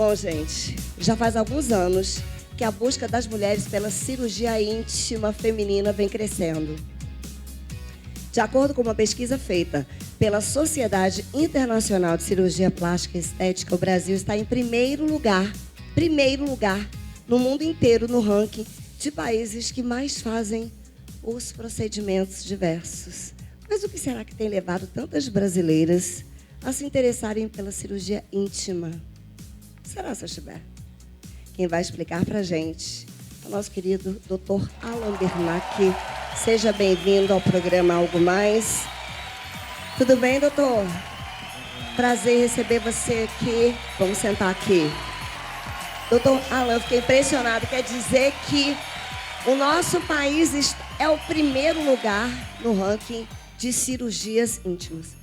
Bom, gente, já faz alguns anos que a busca das mulheres pela cirurgia íntima feminina vem crescendo. De acordo com uma pesquisa feita pela Sociedade Internacional de Cirurgia Plástica e Estética, o Brasil está em primeiro lugar no mundo inteiro no ranking de países que mais fazem os procedimentos diversos. Mas o que será que tem levado tantas brasileiras a se interessarem pela cirurgia íntima? Será, Sr. Chiber? Quem vai explicar para a gente é o nosso querido Dr. Alan Bernac. Seja bem-vindo ao programa Algo Mais. Tudo bem, doutor? Prazer receber você aqui. Vamos sentar aqui. Doutor Alan, eu fiquei impressionado. Quer dizer que o nosso país é o primeiro lugar no ranking de cirurgias íntimas.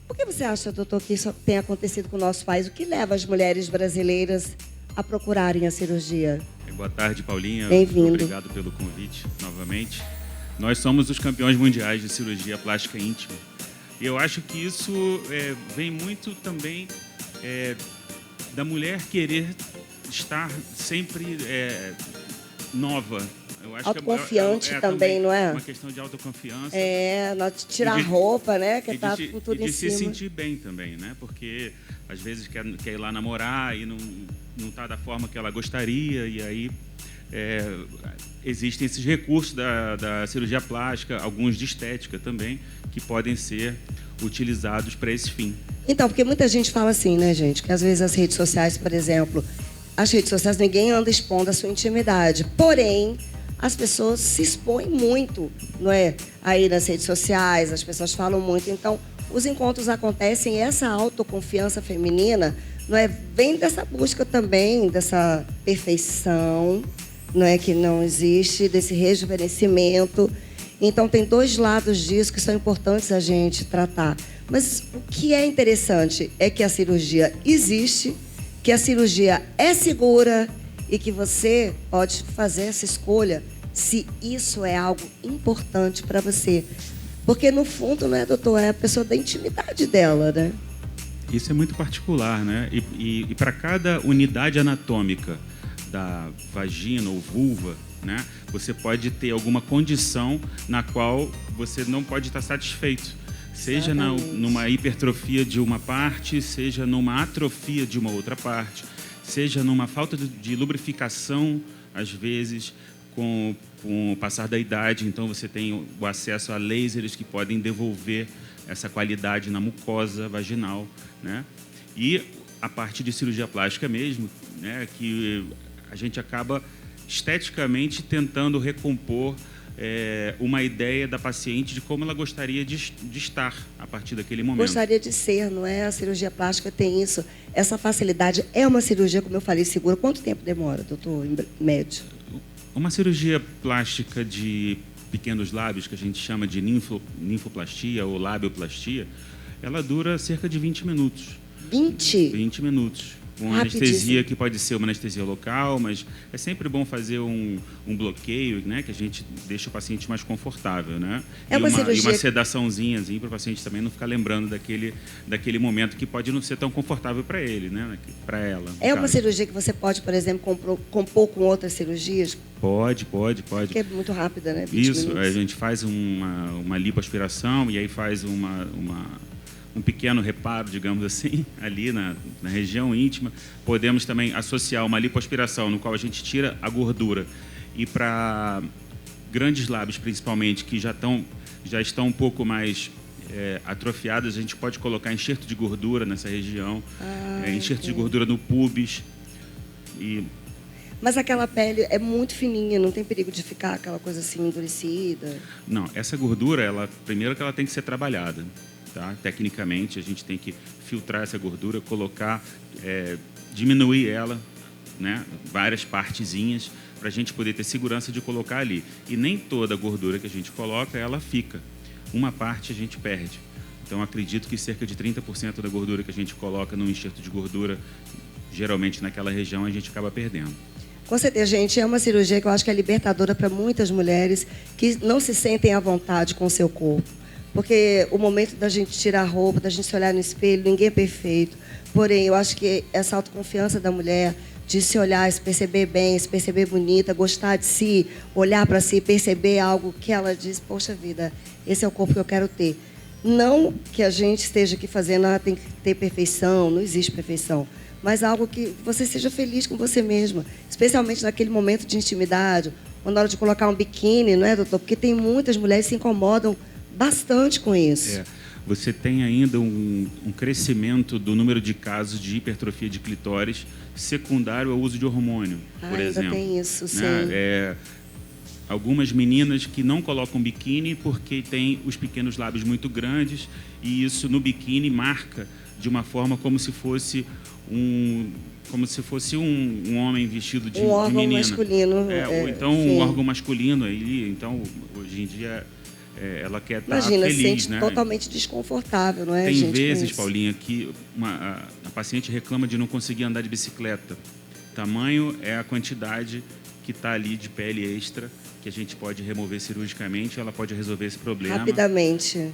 Por que você acha, doutor, que isso tem acontecido com o nosso país? O que leva as mulheres brasileiras a procurarem a cirurgia? Boa tarde, Paulinha. Bem-vindo. Obrigado pelo convite novamente. Nós somos os campeões mundiais de cirurgia plástica íntima. E eu acho que isso vem muito também da mulher querer estar sempre nova. Eu acho autoconfiante que também, não é? Uma questão de autoconfiança. Tirar a roupa, né? Que tá com tudo em cima. E de se sentir bem também, né? Porque às vezes quer ir lá namorar e não tá da forma que ela gostaria, e aí existem esses recursos da cirurgia plástica, alguns de estética também, que podem ser utilizados para esse fim. Então, porque muita gente fala assim, né, gente? Que às vezes as redes sociais, por exemplo, as redes sociais, ninguém anda expondo a sua intimidade. Porém, as pessoas se expõem muito, não é? Aí nas redes sociais, as pessoas falam muito. Então, os encontros acontecem e essa autoconfiança feminina, não é? Vem dessa busca também, dessa perfeição, não é? Que não existe, desse rejuvenescimento. Então, tem dois lados disso que são importantes a gente tratar. Mas o que é interessante é que a cirurgia existe, que a cirurgia é segura e que você pode fazer essa escolha se isso é algo importante para você. Porque, no fundo, né, doutor, é a pessoa da intimidade dela, né? Isso é muito particular, né? E para cada unidade anatômica da vagina ou vulva, né, você pode ter alguma condição na qual você não pode estar satisfeito. Seja numa hipertrofia de uma parte, seja numa atrofia de uma outra parte, seja numa falta de lubrificação, às vezes, com o passar da idade. Então, você tem o acesso a lasers que podem devolver essa qualidade na mucosa vaginal, né? E a parte de cirurgia plástica mesmo, né, que a gente acaba esteticamente tentando recompor uma ideia da paciente de como ela gostaria de estar a partir daquele momento. Gostaria de ser, não é? A cirurgia plástica tem isso, essa facilidade. É uma cirurgia, como eu falei, segura. Quanto tempo demora, doutor, em médio? Uma cirurgia plástica de pequenos lábios, que a gente chama de ninfoplastia ou labioplastia, ela dura cerca de 20 minutos. 20? 20 minutos. Com anestesia, que pode ser uma anestesia local, mas é sempre bom fazer um bloqueio, né, que a gente deixa o paciente mais confortável, né? E uma sedaçãozinha para o paciente também não ficar lembrando daquele momento que pode não ser tão confortável para ele, né, para ela. É uma cirurgia que você pode, por exemplo, compor com outras cirurgias? Pode. Porque é muito rápida, né? 20 Isso, minutos. a gente faz uma lipoaspiração e aí faz um pequeno reparo, digamos assim, ali na região íntima. Podemos também associar uma lipoaspiração, no qual a gente tira a gordura. E para grandes lábios, principalmente, que já estão um pouco mais atrofiados, a gente pode colocar enxerto de gordura nessa região, enxerto de gordura no pubis. Mas aquela pele é muito fininha, não tem perigo de ficar aquela coisa assim endurecida? Não, essa gordura, primeiro que ela tem que ser trabalhada. Tá? Tecnicamente, a gente tem que filtrar essa gordura, colocar, diminuir ela, né? Várias partezinhas, para a gente poder ter segurança de colocar ali. E nem toda a gordura que a gente coloca, ela fica. Uma parte a gente perde. Então, acredito que cerca de 30% da gordura que a gente coloca no enxerto de gordura, geralmente naquela região, a gente acaba perdendo. Com certeza, gente, é uma cirurgia que eu acho que é libertadora para muitas mulheres que não se sentem à vontade com o seu corpo. Porque o momento da gente tirar a roupa, da gente se olhar no espelho, ninguém é perfeito. Porém, eu acho que essa autoconfiança da mulher, de se olhar, se perceber bem, se perceber bonita, gostar de si, olhar para si, perceber algo que ela diz, poxa vida, esse é o corpo que eu quero ter. Não que a gente esteja aqui fazendo, tem que ter perfeição, não existe perfeição, mas algo que você seja feliz com você mesma, especialmente naquele momento de intimidade, ou na hora de colocar um biquíni, não é, doutor? Porque tem muitas mulheres que se incomodam bastante com isso. Você tem ainda um crescimento do número de casos de hipertrofia de clitóris secundário ao uso de hormônio, por exemplo. Ainda tem isso, sim. Algumas meninas que não colocam biquíni porque têm os pequenos lábios muito grandes e isso no biquíni marca de uma forma como se fosse um homem vestido de órgão menina. Masculino. Ou então um órgão masculino. Então, hoje em dia, ela quer estar feliz. Imagina, se sente né? totalmente desconfortável, não é, Tem gente? vezes, Paulinha, que a paciente reclama de não conseguir andar de bicicleta. Tamanho é a quantidade que está ali de pele extra que a gente pode remover cirurgicamente, ela pode resolver esse problema Rapidamente.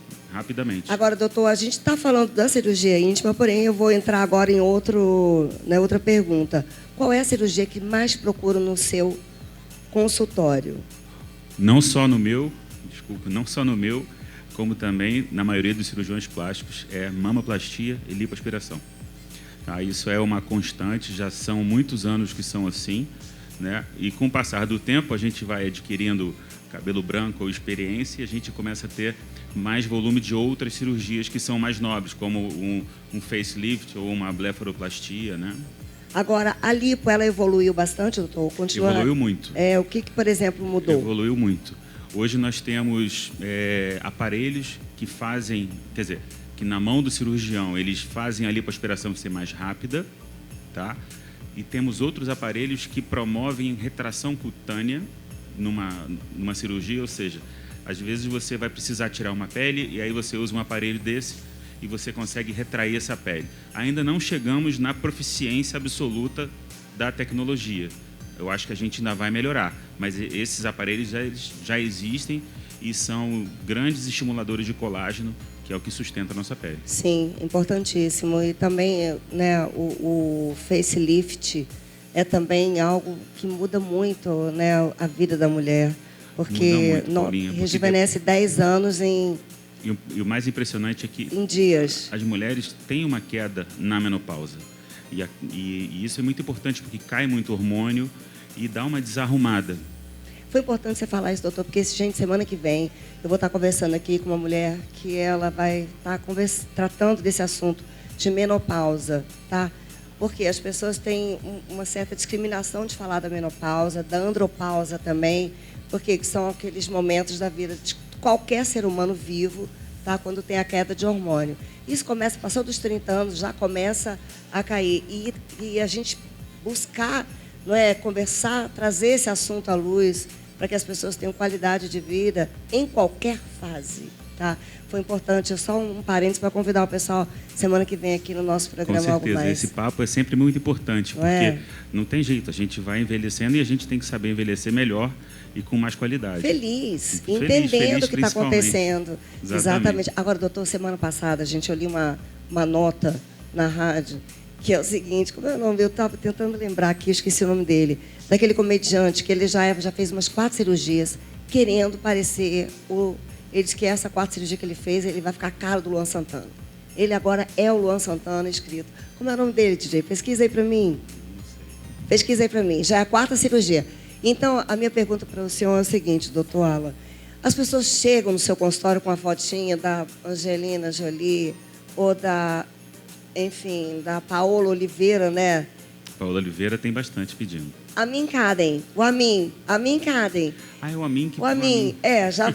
Agora, doutor, a gente está falando da cirurgia íntima, porém eu vou entrar agora em outra pergunta. Qual é a cirurgia que mais procura no seu consultório? Não só no meu, como também na maioria dos cirurgiões plásticos, é mamoplastia e lipoaspiração. Isso é uma constante, já são muitos anos que são assim. Né? E com o passar do tempo, a gente vai adquirindo cabelo branco ou experiência e a gente começa a ter mais volume de outras cirurgias que são mais nobres, como um facelift ou uma blefaroplastia. Né? Agora, a lipo, ela evoluiu bastante, doutor? Evoluiu muito. O que, por exemplo, mudou? Evoluiu muito. Hoje nós temos aparelhos que fazem, quer dizer, que na mão do cirurgião eles fazem a lipoaspiração ser mais rápida, tá? E temos outros aparelhos que promovem retração cutânea numa cirurgia, ou seja, às vezes você vai precisar tirar uma pele e aí você usa um aparelho desse e você consegue retrair essa pele. Ainda não chegamos na proficiência absoluta da tecnologia. Eu acho que a gente ainda vai melhorar, mas esses aparelhos já existem e são grandes estimuladores de colágeno, que é o que sustenta a nossa pele. Sim, importantíssimo. E também, né, o facelift é também algo que muda muito, né, a vida da mulher. Porque rejuvenesce 10 anos em... E o mais impressionante é que... Em dias. As mulheres têm uma queda na menopausa. E isso é muito importante, porque cai muito hormônio e dá uma desarrumada. Foi importante você falar isso, doutor, porque, semana que vem eu vou estar conversando aqui com uma mulher que ela vai estar tratando desse assunto de menopausa, tá? Porque as pessoas têm uma certa discriminação de falar da menopausa, da andropausa também, porque são aqueles momentos da vida de qualquer ser humano vivo, tá? Quando tem a queda de hormônio. Isso começa, passou dos 30 anos, já começa a cair. E a gente buscar, não é, conversar, trazer esse assunto à luz, para que as pessoas tenham qualidade de vida em qualquer fase, tá? Foi importante, só um parênteses para convidar o pessoal semana que vem aqui no nosso programa. Com certeza, Algo Mais. Esse papo é sempre muito importante, porque não tem jeito, a gente vai envelhecendo e a gente tem que saber envelhecer melhor e com mais qualidade. Feliz, entendendo o que está acontecendo. Exatamente. Agora, doutor, semana passada, eu li uma nota na rádio, que é o seguinte, como é o nome? Eu estava tentando lembrar aqui, eu esqueci o nome dele, daquele comediante que ele já fez umas 4 cirurgias, querendo parecer Ele disse que essa 4ª cirurgia que ele fez, ele vai ficar a cara do Luan Santana. Ele agora é o Luan Santana escrito. Como é o nome dele, DJ? Pesquisa aí para mim. Pesquisa aí para mim. Já é a 4ª cirurgia. Então, a minha pergunta para o senhor é o seguinte, doutor Alan. As pessoas chegam no seu consultório com a fotinha da Angelina Jolie ou da Paola Oliveira, né? Paola Oliveira tem bastante pedindo. Amin Kaden. O Amin Kaden. É o Amin que... O Amin,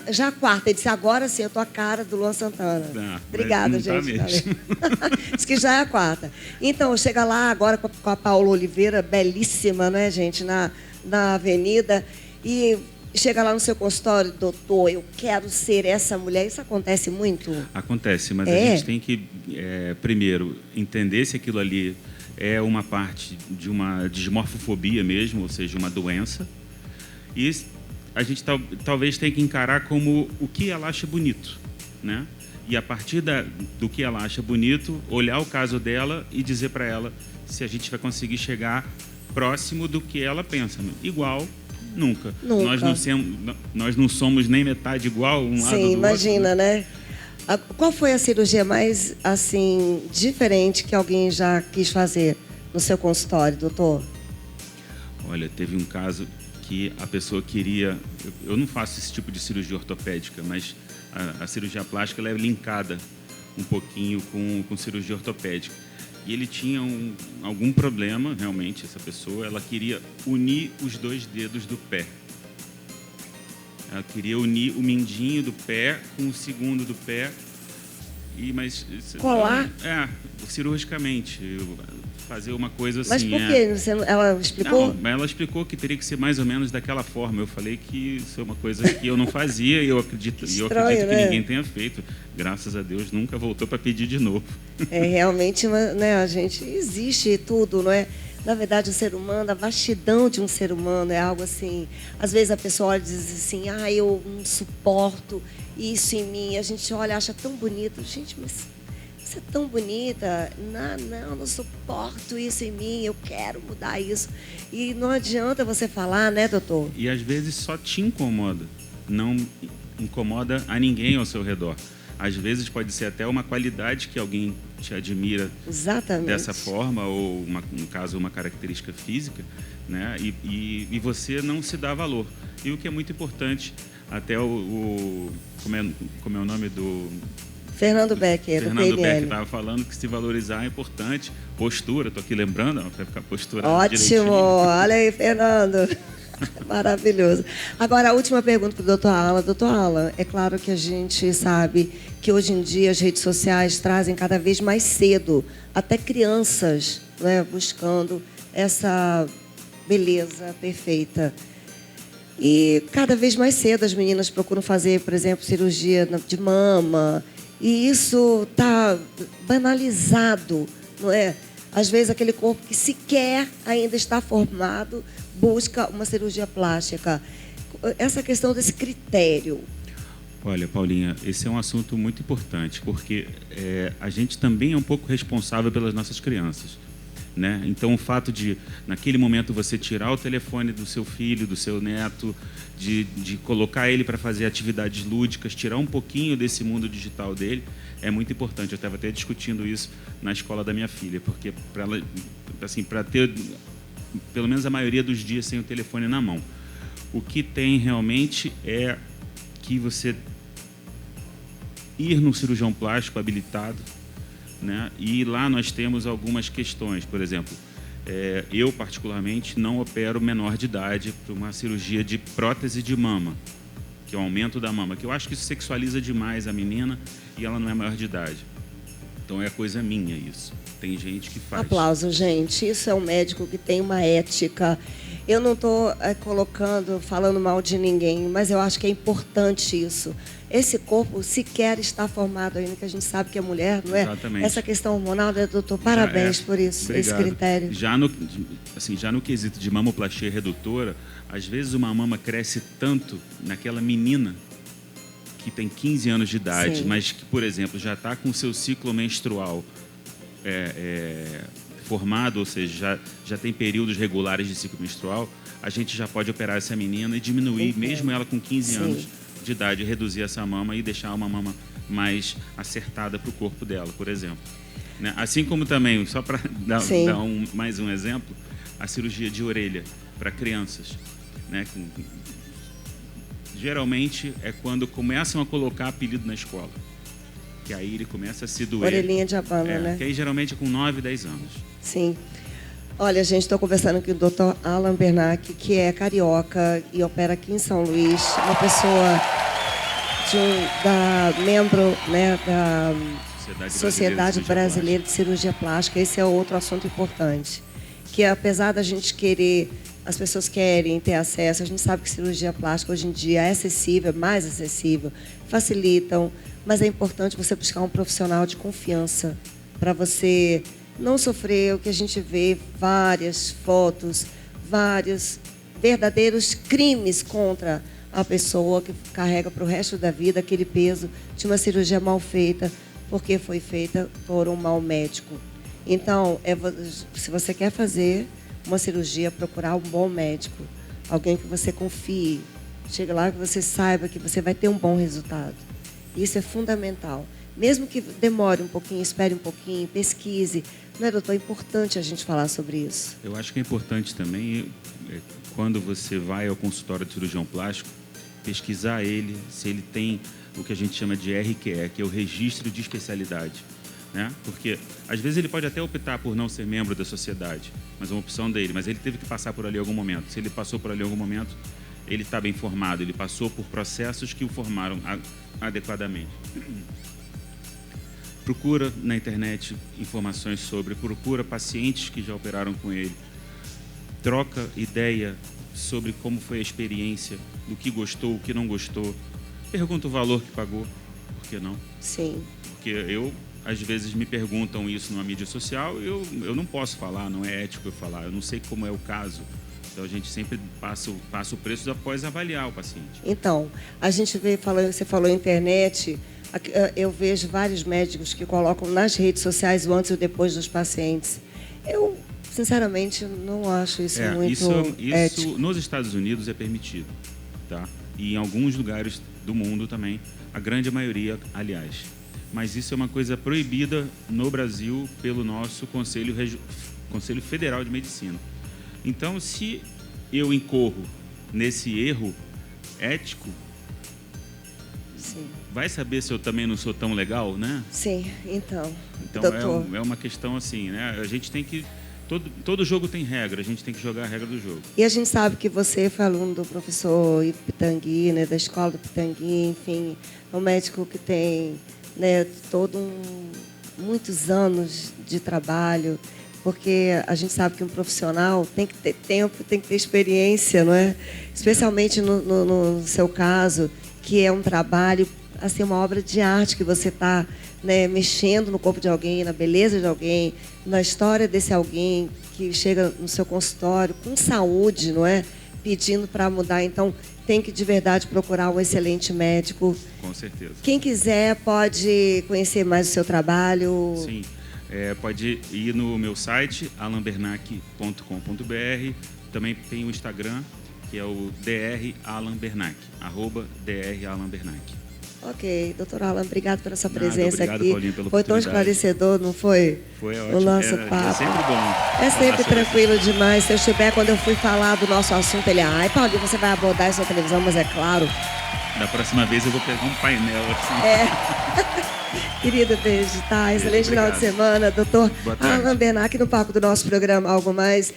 já a 4ª. Ele disse, agora sim, eu tô a cara do Luan Santana. Obrigada, gente. Diz que já é a 4ª. Então, chega lá agora com a Paola Oliveira, belíssima, né, gente, na avenida, e chega lá no seu consultório, doutor, eu quero ser essa mulher. Isso acontece muito? Acontece, mas a gente tem que, primeiro, entender se aquilo ali é uma parte de uma dismorfofobia mesmo, ou seja, uma doença. E a gente talvez tenha que encarar como o que ela acha bonito, né? e a partir do que ela acha bonito, olhar o caso dela e dizer para ela se a gente vai conseguir chegar próximo do que ela pensa. Igual, nunca. Nós não somos nem metade igual um lado do outro. Sim, imagina, né? Qual foi a cirurgia mais, assim, diferente que alguém já quis fazer no seu consultório, doutor? Olha, teve um caso que a pessoa queria... Eu não faço esse tipo de cirurgia ortopédica, mas a cirurgia plástica ela é linkada um pouquinho com cirurgia ortopédica. E ele tinha algum problema, realmente, essa pessoa. Ela queria unir os 2 dedos do pé. Ela queria unir o mindinho do pé com o segundo do pé. Mas colar? Cirurgicamente. Fazer uma coisa assim. Mas por quê? Ela explicou? Não, ela explicou que teria que ser mais ou menos daquela forma. Eu falei que isso é uma coisa que eu não fazia e eu acredito que ninguém tenha feito. Graças a Deus, nunca voltou para pedir de novo. É realmente, né, a gente existe tudo, não é? Na verdade, o ser humano, a vastidão de um ser humano é algo assim. Às vezes a pessoa olha e diz assim, eu não suporto isso em mim. A gente olha e acha tão bonito. Gente, mas você é tão bonita. Não suporto isso em mim. Eu quero mudar isso. E não adianta você falar, né, doutor? E às vezes só te incomoda. Não incomoda a ninguém ao seu redor. Às vezes pode ser até uma qualidade que alguém te admira. Exatamente. Dessa forma, ou no caso, uma característica física, né? E você não se dá valor. E o que é muito importante, até como é o nome do... Fernando Becker, do PNL. Becker estava falando que se valorizar é importante. Postura, estou aqui lembrando, para ficar postura ótimo, direitinho. Olha aí, Fernando. Maravilhoso. Agora, a última pergunta para o doutor Alan. Doutor Alan, é claro que a gente sabe que hoje em dia as redes sociais trazem cada vez mais cedo até crianças, né, buscando essa beleza perfeita. E cada vez mais cedo as meninas procuram fazer, por exemplo, cirurgia de mama. E isso está banalizado, não é? Às vezes aquele corpo que sequer ainda está formado busca uma cirurgia plástica. Essa questão desse critério. Olha, Paulinha, esse é um assunto muito importante, porque a gente também é um pouco responsável pelas nossas crianças, né? Então, o fato de, naquele momento, você tirar o telefone do seu filho, do seu neto, de colocar ele para fazer atividades lúdicas, tirar um pouquinho desse mundo digital dele, é muito importante. Eu estava até discutindo isso na escola da minha filha, porque para ela, assim, para ter pelo menos a maioria dos dias sem o telefone na mão. O que tem realmente é que você ir num cirurgião plástico habilitado, né? E lá nós temos algumas questões. Por exemplo, eu particularmente não opero menor de idade para uma cirurgia de prótese de mama, que é o aumento da mama, que eu acho que isso sexualiza demais a menina e ela não é maior de idade. Então é coisa minha isso. Tem gente que faz. Aplauso, gente. Isso é um médico que tem uma ética. Eu não estou falando mal de ninguém, mas eu acho que é importante isso. Esse corpo sequer está formado ainda, que a gente sabe que é mulher, não é? Exatamente. Essa questão hormonal, né, doutor? Parabéns por isso, Obrigado. Esse critério. Já no quesito de mamoplastia redutora, às vezes uma mama cresce tanto naquela menina que tem 15 anos de idade, Sim. mas que, por exemplo, já está com o seu ciclo menstrual formado, ou seja, já tem períodos regulares de ciclo menstrual, a gente já pode operar essa menina e diminuir, mesmo ela com 15 anos de idade, reduzir essa mama e deixar uma mama mais acertada para o corpo dela, por exemplo. Né? Assim como também, só para dar mais um exemplo, a cirurgia de orelha para crianças. Né? Geralmente é quando começam a colocar apelido na escola, que aí ele começa a se doer. Orelhinha de abano, né? Que aí geralmente é com 9, 10 anos. Sim. Olha, gente, estou conversando com o Dr. Alan Bernac, que é carioca e opera aqui em São Luís, uma pessoa membro, né, da Sociedade Brasileira de Cirurgia Plástica. Esse é outro assunto importante, que apesar da gente querer, as pessoas querem ter acesso, a gente sabe que cirurgia plástica hoje em dia é acessível, mais acessível, facilitam, mas é importante você buscar um profissional de confiança para você não sofrer o que a gente vê, várias fotos, vários verdadeiros crimes contra a pessoa que carrega para o resto da vida aquele peso de uma cirurgia mal feita, porque foi feita por um mau médico. Então, se você quer fazer uma cirurgia, procurar um bom médico, alguém que você confie, chega lá que você saiba que você vai ter um bom resultado. Isso é fundamental. Mesmo que demore um pouquinho, espere um pouquinho, pesquise. Não é, doutor? É importante a gente falar sobre isso. Eu acho que é importante também, quando você vai ao consultório de cirurgião plástico, pesquisar ele, se ele tem o que a gente chama de RQE, que é o registro de especialidade. Né? Porque, às vezes, ele pode até optar por não ser membro da sociedade, mas é uma opção dele. Mas ele teve que passar por ali em algum momento. Se ele passou por ali em algum momento, ele está bem formado, ele passou por processos que o formaram adequadamente. Procura na internet informações sobre, procura pacientes que já operaram com ele, troca ideia sobre como foi a experiência, do que gostou, o que não gostou, pergunta o valor que pagou, por que não? Sim. Porque às vezes me perguntam isso numa mídia social, eu não posso falar, não é ético eu falar, eu não sei como é o caso. Então, a gente sempre passa o preço após avaliar o paciente. Então, a gente você falou internet, eu vejo vários médicos que colocam nas redes sociais o antes e o depois dos pacientes. Eu, sinceramente, não acho isso muito ético. Isso nos Estados Unidos é permitido, tá? E em alguns lugares do mundo também, a grande maioria, aliás. Mas isso é uma coisa proibida no Brasil pelo nosso Conselho Federal de Medicina. Então, se eu incorro nesse erro ético, sim, vai saber se eu também não sou tão legal, né? Sim, então doutor, é uma questão assim, né? A gente tem que... Todo jogo tem regra, a gente tem que jogar a regra do jogo. E a gente sabe que você foi aluno do professor Pitangui, né, da escola do Pitangui, enfim, é um médico que tem, né, muitos anos de trabalho, porque a gente sabe que um profissional tem que ter tempo, tem que ter experiência, não é? Especialmente no seu caso, que é um trabalho, assim, uma obra de arte que você está, né, mexendo no corpo de alguém, na beleza de alguém, na história desse alguém que chega no seu consultório com saúde, não é? Pedindo para mudar. Então, tem que, de verdade, procurar um excelente médico. Com certeza. Quem quiser pode conhecer mais o seu trabalho. Sim. Pode ir no meu site, alanbernac.com.br. Também tem o Instagram, que é o @dralanbernac. Ok, doutor Alan, obrigado pela sua presença obrigado, aqui. Paulinho, pela foi tão esclarecedor, não foi? Foi ótimo. O nosso papo. É sempre bom. É sempre tranquilo demais. Se eu estiver, quando eu fui falar do nosso assunto, ele, Paulinho, você vai abordar isso na televisão, mas é claro. Da próxima vez eu vou pegar um painel assim. Querido, beijo, tá? Excelente final de semana, doutor Alan Bernac, no palco do nosso programa Algo Mais.